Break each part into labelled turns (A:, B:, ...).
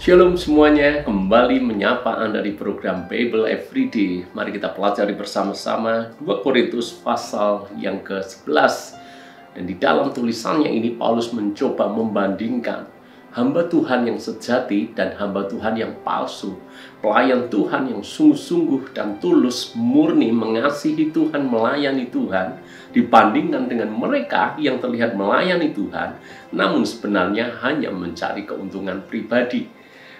A: Shalom semuanya, kembali menyapa Anda di program Bible Everyday. Mari kita pelajari bersama-sama 2 Korintus pasal yang ke-11. Dan di dalam tulisannya ini Paulus mencoba membandingkan hamba Tuhan yang sejati dan hamba Tuhan yang palsu. Pelayan Tuhan yang sungguh-sungguh dan tulus, murni mengasihi Tuhan, melayani Tuhan, dibandingkan dengan mereka yang terlihat melayani Tuhan, namun sebenarnya hanya mencari keuntungan pribadi.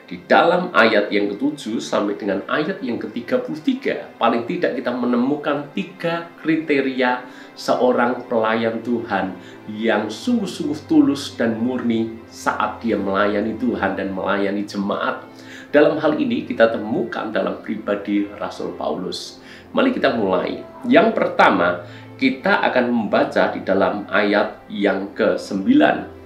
A: Di dalam ayat yang ke-7 sampai dengan ayat yang ke-33, paling tidak kita menemukan 3 kriteria seorang pelayan Tuhan yang sungguh-sungguh tulus dan murni saat dia melayani Tuhan dan melayani jemaat. Dalam hal ini kita temukan dalam pribadi Rasul Paulus. Mari kita mulai. Yang pertama, kita akan membaca di dalam ayat yang ke-9.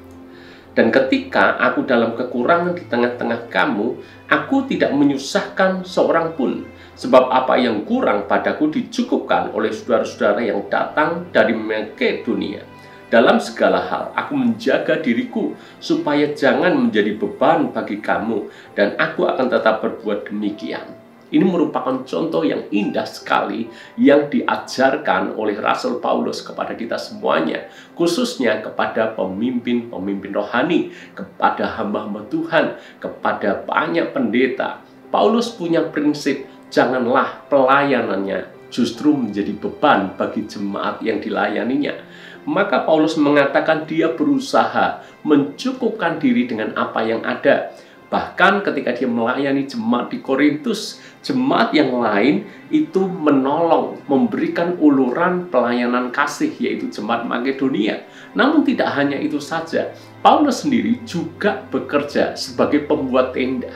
A: Dan ketika aku dalam kekurangan di tengah-tengah kamu, aku tidak menyusahkan seorang pun. Sebab apa yang kurang padaku dicukupkan oleh saudara-saudara yang datang dari Makedonia. Dalam segala hal, aku menjaga diriku supaya jangan menjadi beban bagi kamu. Dan aku akan tetap berbuat demikian. Ini merupakan contoh yang indah sekali yang diajarkan oleh Rasul Paulus kepada kita semuanya, khususnya kepada pemimpin-pemimpin rohani, kepada hamba-hamba Tuhan, kepada banyak pendeta. Paulus punya prinsip, janganlah pelayanannya justru menjadi beban bagi jemaat yang dilayaninya. Maka Paulus mengatakan dia berusaha mencukupkan diri dengan apa yang ada. Bahkan ketika dia melayani jemaat di Korintus, jemaat yang lain itu menolong, memberikan uluran pelayanan kasih, yaitu jemaat Makedonia. Namun tidak hanya itu saja, Paulus sendiri juga bekerja sebagai pembuat tenda.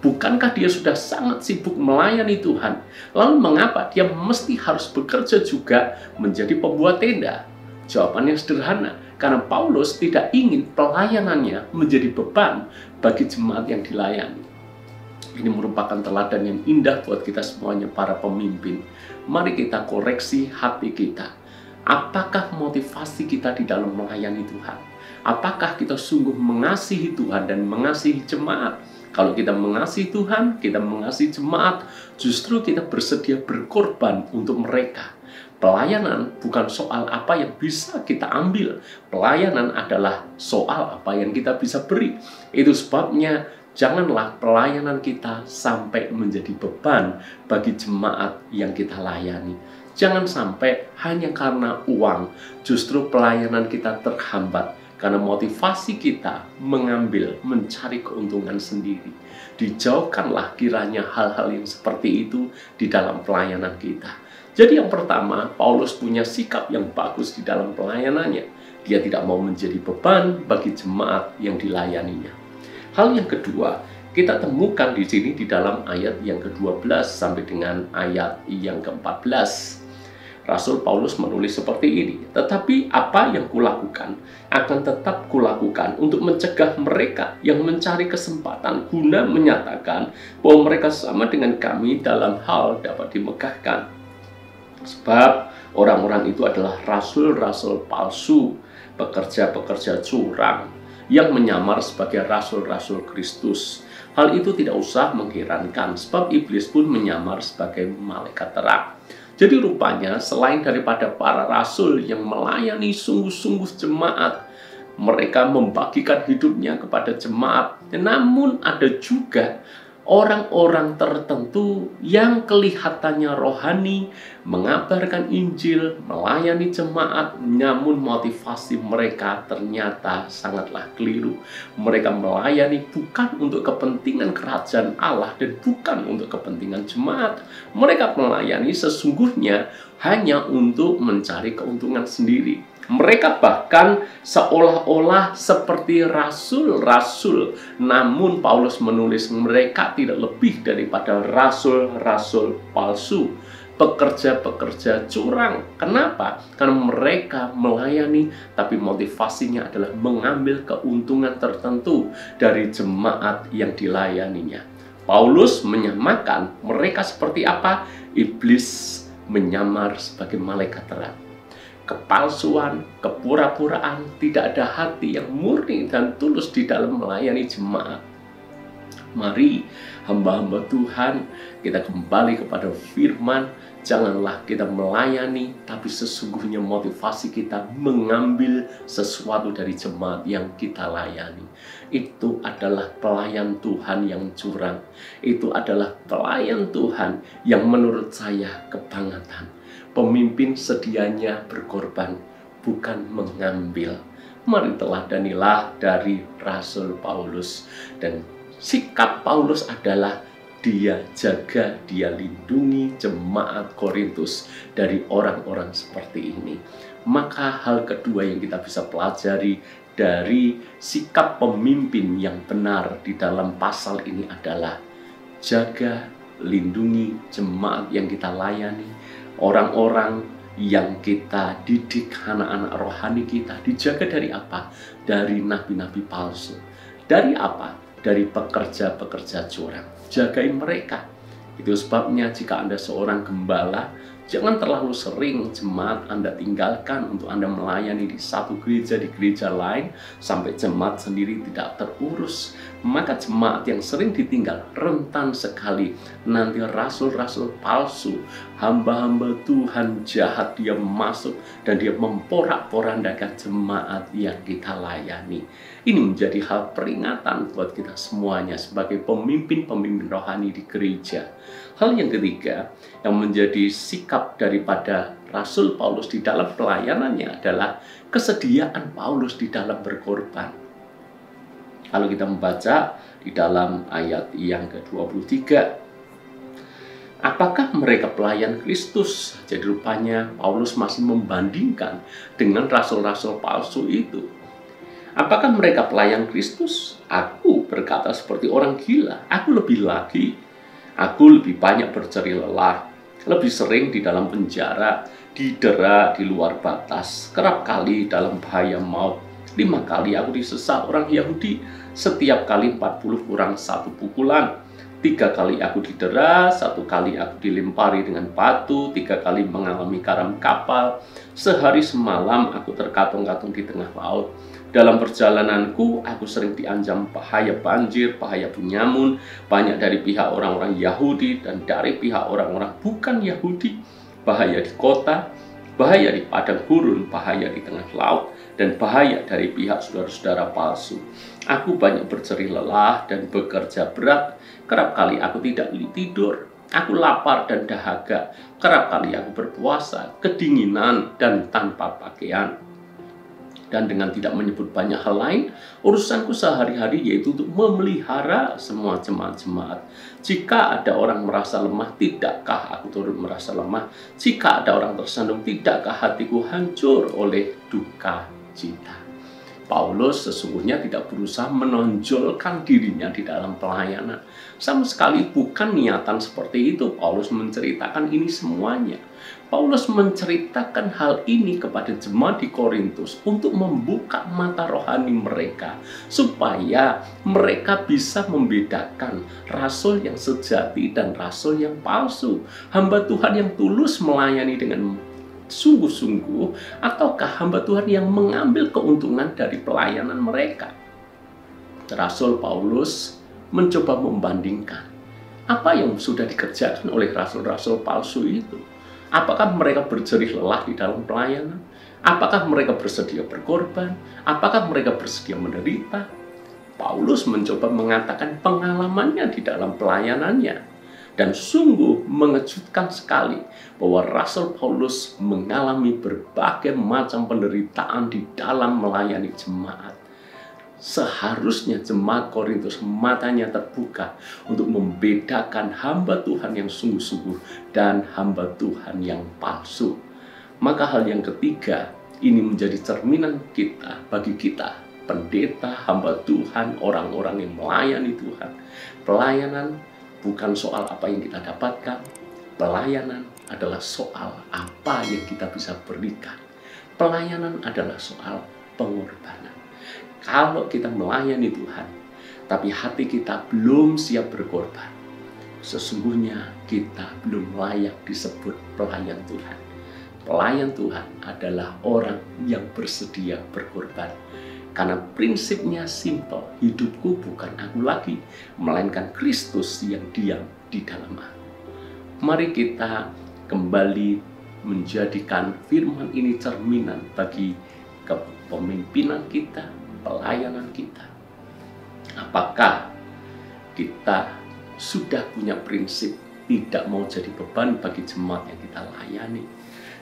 A: Bukankah dia sudah sangat sibuk melayani Tuhan? Lalu mengapa dia mesti harus bekerja juga menjadi pembuat tenda? Jawabannya sederhana, karena Paulus tidak ingin pelayanannya menjadi beban bagi jemaat yang dilayani. Ini merupakan teladan yang indah buat kita semuanya, para pemimpin. Mari kita koreksi hati kita. Apakah motivasi kita di dalam melayani Tuhan? Apakah kita sungguh mengasihi Tuhan dan mengasihi jemaat? Kalau kita mengasihi Tuhan, kita mengasihi jemaat, justru kita bersedia berkorban untuk mereka. Pelayanan bukan soal apa yang bisa kita ambil. Pelayanan adalah soal apa yang kita bisa beri. Itu sebabnya janganlah pelayanan kita sampai menjadi beban bagi jemaat yang kita layani. Jangan sampai hanya karena uang justru pelayanan kita terhambat karena motivasi kita mengambil, mencari keuntungan sendiri. Dijauhkanlah kiranya hal-hal yang seperti itu di dalam pelayanan kita. Jadi yang pertama, Paulus punya sikap yang bagus di dalam pelayanannya. Dia tidak mau menjadi beban bagi jemaat yang dilayaninya. Hal yang kedua, kita temukan di sini di dalam ayat yang ke-12 sampai dengan ayat yang ke-14. Rasul Paulus menulis seperti ini, tetapi apa yang kulakukan akan tetap kulakukan untuk mencegah mereka yang mencari kesempatan guna menyatakan bahwa mereka sama dengan kami dalam hal dapat dimegahkan. Sebab orang-orang itu adalah rasul-rasul palsu, pekerja-pekerja curang yang menyamar sebagai rasul-rasul Kristus. Hal itu tidak usah mengherankan, sebab iblis pun menyamar sebagai malaikat terang. Jadi rupanya selain daripada para rasul yang melayani sungguh-sungguh jemaat, mereka membagikan hidupnya kepada jemaat, namun ada juga orang-orang tertentu yang kelihatannya rohani, mengabarkan Injil, melayani jemaat, namun motivasi mereka ternyata sangatlah keliru. Mereka melayani bukan untuk kepentingan kerajaan Allah dan bukan untuk kepentingan jemaat. Mereka melayani sesungguhnya hanya untuk mencari keuntungan sendiri. Mereka bahkan seolah-olah seperti rasul-rasul. Namun Paulus menulis mereka tidak lebih daripada rasul-rasul palsu, pekerja-pekerja curang. Kenapa? Karena mereka melayani, tapi motivasinya adalah mengambil keuntungan tertentu dari jemaat yang dilayaninya. Paulus menyamakan mereka seperti apa? Iblis menyamar sebagai malaikat terang. Kepalsuan, kepura-puraan, tidak ada hati yang murni dan tulus di dalam melayani jemaat. Mari hamba-hamba Tuhan, kita kembali kepada firman. Janganlah kita melayani, tapi sesungguhnya motivasi kita mengambil sesuatu dari jemaat yang kita layani. Itu adalah pelayan Tuhan yang curang. Itu adalah pelayan Tuhan yang menurut saya kebangetan. Pemimpin sedianya berkorban, bukan mengambil. Mari teladanilah dari Rasul Paulus. Dan sikap Paulus adalah dia jaga, dia lindungi jemaat Korintus dari orang-orang seperti ini. Maka hal kedua yang kita bisa pelajari dari sikap pemimpin yang benar di dalam pasal ini adalah jaga, lindungi jemaat yang kita layani, orang-orang yang kita didik, anak-anak rohani kita. Dijaga dari apa? Dari nabi-nabi palsu. Dari apa? Dari pekerja-pekerja curang. Jagain mereka. Itu sebabnya jika Anda seorang gembala, jangan terlalu sering jemaat Anda tinggalkan untuk Anda melayani di satu gereja, di gereja lain, sampai jemaat sendiri tidak terurus. Maka jemaat yang sering ditinggal rentan sekali nanti rasul-rasul palsu, hamba-hamba Tuhan jahat, dia masuk dan dia memporak-porandakan jemaat yang kita layani. Ini menjadi hal peringatan buat kita semuanya sebagai pemimpin-pemimpin rohani di gereja. Hal yang ketiga yang menjadi sikap daripada Rasul Paulus di dalam pelayanannya adalah kesediaan Paulus di dalam berkorban. Kalau kita membaca di dalam ayat yang ke-23, apakah mereka pelayan Kristus? Jadi rupanya Paulus masih membandingkan dengan rasul-rasul palsu itu. Apakah mereka pelayan Kristus? Aku berkata seperti orang gila. Aku lebih lagi. Aku lebih banyak berjerih lelah. Lebih sering di dalam penjara, didera di luar batas. Kerap kali dalam bahaya maut. 5 kali aku disesat orang Yahudi. Setiap kali 40 kurang 1 pukulan. 3 kali aku didera, 1 kali aku dilempari dengan batu, 3 kali mengalami karam kapal. Sehari semalam aku terkatung-katung di tengah laut. Dalam perjalananku, aku sering diancam bahaya banjir, bahaya penyamun, banyak dari pihak orang-orang Yahudi dan dari pihak orang-orang bukan Yahudi, bahaya di kota, bahaya di padang gurun, bahaya di tengah laut, dan bahaya dari pihak saudara-saudara palsu. Aku banyak berjerih lelah dan bekerja berat, kerap kali aku tidak tidur. Aku lapar dan dahaga, kerap kali aku berpuasa, kedinginan dan tanpa pakaian. Dan dengan tidak menyebut banyak hal lain, urusanku sehari-hari yaitu untuk memelihara semua jemaat-jemaat. Jika ada orang merasa lemah, tidakkah aku turut merasa lemah? Jika ada orang tersandung, tidakkah hatiku hancur oleh duka cita? Paulus sesungguhnya tidak berusaha menonjolkan dirinya di dalam pelayanan. Sama sekali bukan niatan seperti itu. Paulus menceritakan ini semuanya. Paulus menceritakan hal ini kepada jemaat di Korintus untuk membuka mata rohani mereka, supaya mereka bisa membedakan rasul yang sejati dan rasul yang palsu. Hamba Tuhan yang tulus melayani dengan sungguh-sungguh, ataukah hamba Tuhan yang mengambil keuntungan dari pelayanan mereka? Rasul Paulus mencoba membandingkan apa yang sudah dikerjakan oleh rasul-rasul palsu itu. Apakah mereka berjerih lelah di dalam pelayanan? Apakah mereka bersedia berkorban? Apakah mereka bersedia menderita? Paulus mencoba mengatakan pengalamannya di dalam pelayanannya. Dan sungguh mengejutkan sekali bahwa Rasul Paulus mengalami berbagai macam penderitaan di dalam melayani jemaat. Seharusnya jemaat Korintus matanya terbuka untuk membedakan hamba Tuhan yang sungguh-sungguh dan hamba Tuhan yang palsu. Maka hal yang ketiga, ini menjadi cerminan kita, bagi kita, pendeta, hamba Tuhan, orang-orang yang melayani Tuhan. Pelayanan bukan soal apa yang kita dapatkan. Pelayanan adalah soal apa yang kita bisa berikan. Pelayanan adalah soal pengorbanan. Kalau kita melayani Tuhan, tapi hati kita belum siap berkorban, sesungguhnya kita belum layak disebut pelayan Tuhan. Pelayan Tuhan adalah orang yang bersedia berkorban. Karena prinsipnya simpel, hidupku bukan aku lagi, melainkan Kristus yang diam di dalam aku. Mari kita kembali menjadikan firman ini cerminan bagi kepemimpinan kita, pelayanan kita. Apakah kita sudah punya prinsip tidak mau jadi beban bagi jemaat yang kita layani?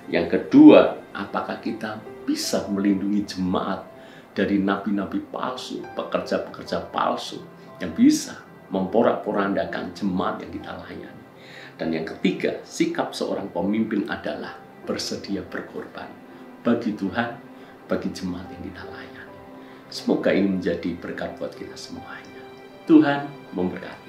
A: Yang kedua, apakah kita bisa melindungi jemaat dari nabi-nabi palsu, pekerja-pekerja palsu yang bisa memporak-porandakan jemaat yang kita layani? Dan yang ketiga, sikap seorang pemimpin adalah bersedia berkorban bagi Tuhan, bagi jemaat yang kita layani. Semoga ini menjadi berkat buat kita semuanya. Tuhan memberkati.